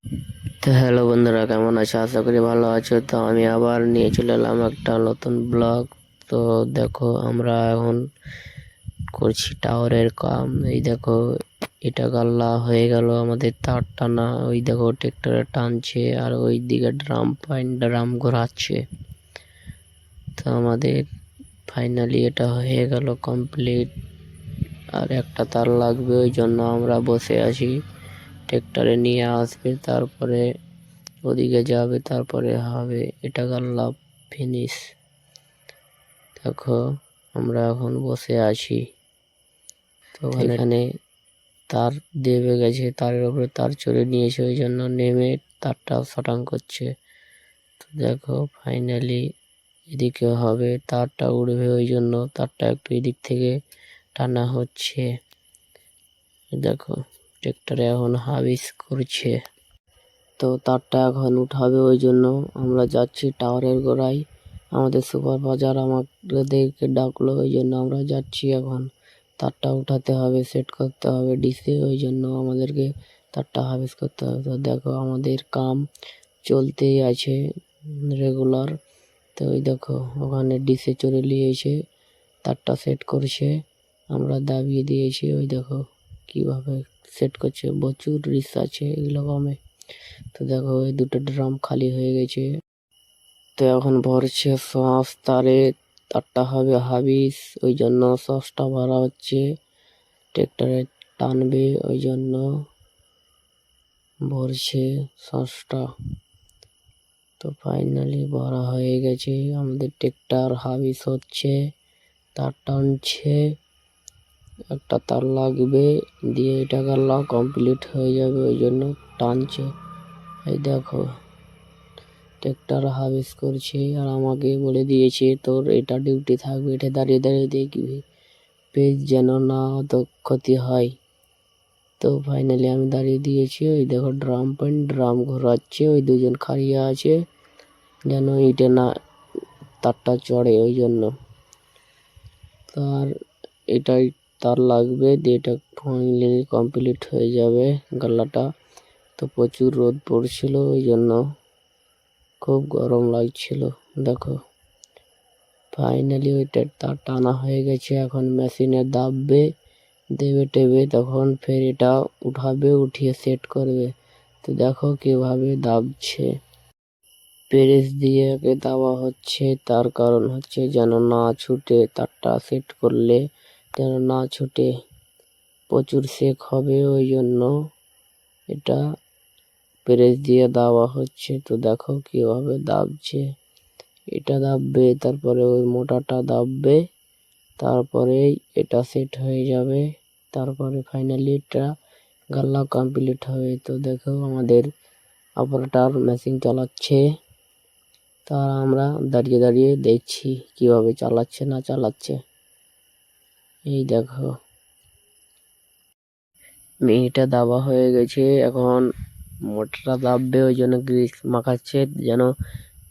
তো হ্যালো বন্ধুরা, কেমন আছো? আশা করি ভালো আছো। তো আমি আবার নিয়ে চলে এলাম একটা নতুন ব্লগ। তো দেখো, আমরা এখন করছি টাওয়ারের কাম। এই দেখো, এটা গাল্লা হয়ে গেল, আমাদের তার টানা। ওই দেখো ট্রেক্টরে টানছে, আর ওই দিকে ড্রাম ঘোরাচ্ছে। তো আমাদের ফাইনালি এটা হয়ে গেল কমপ্লিট। আর একটা তার লাগবে, ওই জন্য আমরা বসে আছি। ট্রেক্টরে নিয়ে আসবে, তারপরে ওদিকে যাবে, তারপরে হবে। এটা গাল্লা ফিনিশ। দেখো, আমরা এখন বসে আছি। তো এখানে তার দেবে গেছে, তারের উপরে তার চড়ে নিয়েছে, ওই জন্য নেমে তারটা শটাং করছে। তো দেখো ফাইনালি এদিকে হবে, তারটা উড়বে, ওই জন্য তারটা একটু এদিক থেকে টানা হচ্ছে। দেখো ট্রেক্টরে এখন হাবিস করছে। তো তারটা এখন উঠাবে, ওই জন্য আমরা যাচ্ছি টাওয়ারের গোড়ায়। আমাদের সুপারভাইজার আমাদেরকে ডাকলো, ওই জন্য আমরা যাচ্ছি। এখন তারটা উঠাতে হবে, সেট করতে হবে ডিসে, ওই জন্য আমাদেরকে তারটা হারভেস্ট করতে হবে। তো দেখো আমাদের কাম চলতেই আছে রেগুলার। তো ওই দেখো ওখানে ডিসে চলে নিয়েছে, তারটা সেট করছে, আমরা দাবিয়ে দিয়েছি। ওই দেখো কিভাবে সেট করছে, প্রচুর রিস্ক আছে এগুলো কামে। তো দেখো এই দুটো ড্রাম খালি হয়ে গেছে। তো এখন ভরছে সস, তারটা হবে হাবিস, ওই জন্য সসটা ভরা হচ্ছে। ট্রেক্টরে টানবে, ওই জন্য ভরছে সসটা। তো ফাইনালি ভরা হয়ে গেছে, আমাদের ট্রেক্টর হাবিস হচ্ছে, তার টানছে। একটা তার লাগবে, দিয়ে এটা গাল্লা কমপ্লিট হয়ে যাবে, ওই জন্য টানছে। এই দেখো ট্রেক্টর হারভেস্ট করছে, আর আমাকে বলে দিয়েছে তোর এটা ডিউটি থাকবে, এটা দাঁড়িয়ে দাঁড়িয়ে দেখবি, পেজ যেন না অত ক্ষতি হয়। তো ফাইনালি আমি দাঁড়িয়ে দিয়েছি। ওই দেখো ড্রাম ঘোরাচ্ছে, ওই দুজন খাড়িয়ে আছে যেন ইটে না তারটা চড়ে, ওই জন্য। তার এটাই তার লাগবে, দিয়ে এটা ফাইনালি কমপ্লিট হয়ে যাবে গাল্লাটা। তো প্রচুর রোদ পড়ছিল, ওই জন্য খুব গরম লাগছিল। দেখো ফাইনালি ওইটা তার টানা হয়ে গেছে, এখন মেশিনে দাববে, দেবে টেবে, তখন ফের এটা উঠাবে, উঠিয়ে সেট করবে। তো দেখো কিভাবে দাবছে, প্রেস দিয়ে একে দাবা হচ্ছে। তার কারণ হচ্ছে যেন না ছুটে, তারটা সেট করলে যেন না ছুটে, প্রচুর সেক হবে, ওই জন্য এটা প্রেস দিয়ে দাবা হচ্ছে। তো দেখো কিভাবে দাবছে, এটা দাববে, তারপরে ওই মোটাটা দাববে, তারপরেই এটা সেট হয়ে যাবে, তারপরে ফাইনালি এটা গাল্লা কমপ্লিট হবে। তো দেখো আমাদের অপারেটর মেশিন চালাচ্ছে, তার আমরা দাঁড়িয়ে দাঁড়িয়ে দেখছি কিভাবে চালাচ্ছে না চালাচ্ছে। এই দেখো মিহিটা দাবা হয়ে গেছে, এখন মোটরটা দাববে, ওই জন্য গ্রিস মাখাচ্ছে, যেন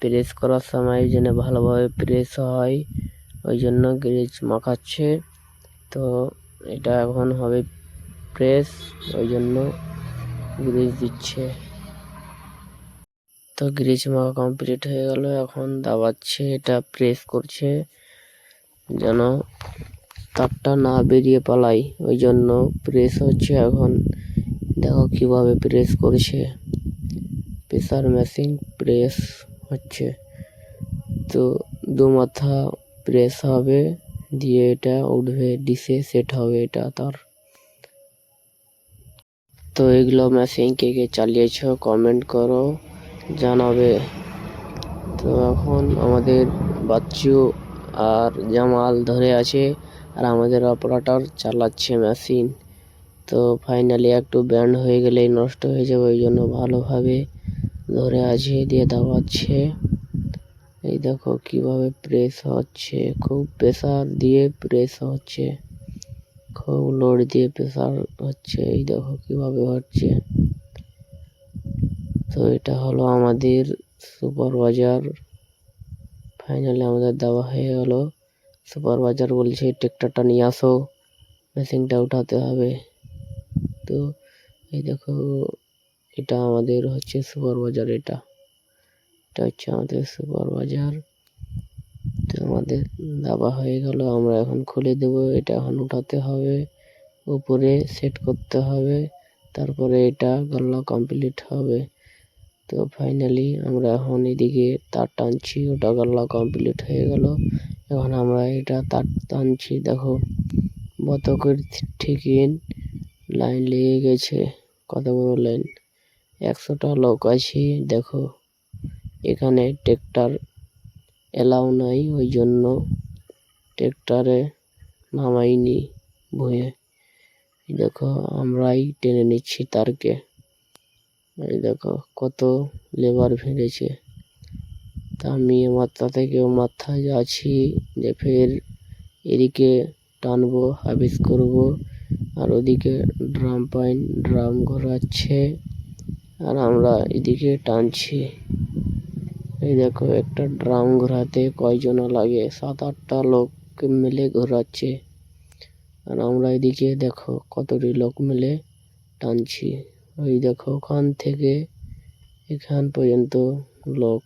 প্রেস করার সময় যেন ভালোভাবে প্রেস হয়, ওই জন্য গ্রিস মাখাচ্ছে। তো এটা এখন হবে প্রেস, ওই জন্য গ্রিস দিচ্ছে। তো গ্রিস মাখা কমপ্লিট হয়ে গেল, এখন দাবাচ্ছে, এটা প্রেস করছে যেন তারটা না বেরিয়ে পালায়, ওই জন্য প্রেস হচ্ছে। এখন দেখো কিভাবে প্রেস করছে, প্রেসার মেশিন প্রেস হচ্ছে। তো দু মাথা প্রেস হবে, দিয়ে এটা উঠবে ডিসে, সেট হবে এটা তার। তো এগুলো মেশিন কে কে চালিয়েছ কমেন্ট করো, জানাবে। তো এখন আমাদের বাচ্চু আর জামাল ধরে আছে, আর আমাদের অপারেটর চালাচ্ছে মেশিন। তো ফাইনালি একটু ব্যান্ড হয়ে গেলেই নষ্ট হয়ে যাবে, ওই জন্য ভালোভাবে ধরে আছে, দিয়ে দাবাচ্ছে। এই দেখো কিভাবে প্রেস হচ্ছে, খুব প্রেসার দিয়ে প্রেস হচ্ছে, খুব লোড দিয়ে প্রেসার হচ্ছে। এই দেখো কিভাবে হচ্ছে। তো এটা হলো আমাদের সুপারভাইজার। ফাইনালি আমাদের দেওয়া হয়ে গেল। সুপারভাইজার বলছে ট্রেক্টরটা নিয়ে আসো, মেশিনটা উঠাতে হবে। তো এই দেখো এটা আমাদের হচ্ছে সুপার বাজার। এটা হচ্ছে আমাদের সুপার বাজার। তো আমাদের দাবা হয়ে গেল, আমরা এখন খুলে দেব। এটা এখন উঠাতে হবে, উপরে সেট করতে হবে, তারপরে এটা গল্লা কমপ্লিট হবে। তো ফাইনালি আমরা এখন এদিকে তার টানছি, ওটা গল্লা কমপ্লিট হয়ে গেল। এখন আমরা এটা তার টানছি, দেখো বতকের ঠিকই লাইন লেগে গেছে। কত বড় লাইন, 100টা লোক আছে। দেখো এখানে ট্রেক্টর এলাও নাই, ওই জন্য ট্রেক্টরে নামাইনি ভুঁয়ে। দেখো আমরাই টেনে নিচ্ছি তারকে। এই দেখো কত লেবার ভিড়েছে। তা আমি মাথা থেকে মাথায় আছি যে ফের এদিকে টানবো, হাবিস করব, আর ওদিকে ড্রাম ঘোরাচ্ছে, আর আমরা এদিকে টানছি। এই দেখো একটা ড্রাম ঘোরাতে কয়জনা লাগে, 7-8টা লোক মিলে ঘোরাচ্ছে। আর আমরা এদিকে দেখো কতটি লোক মিলে টানছি। ওই দেখো ওখান থেকে এখান পর্যন্ত লোক।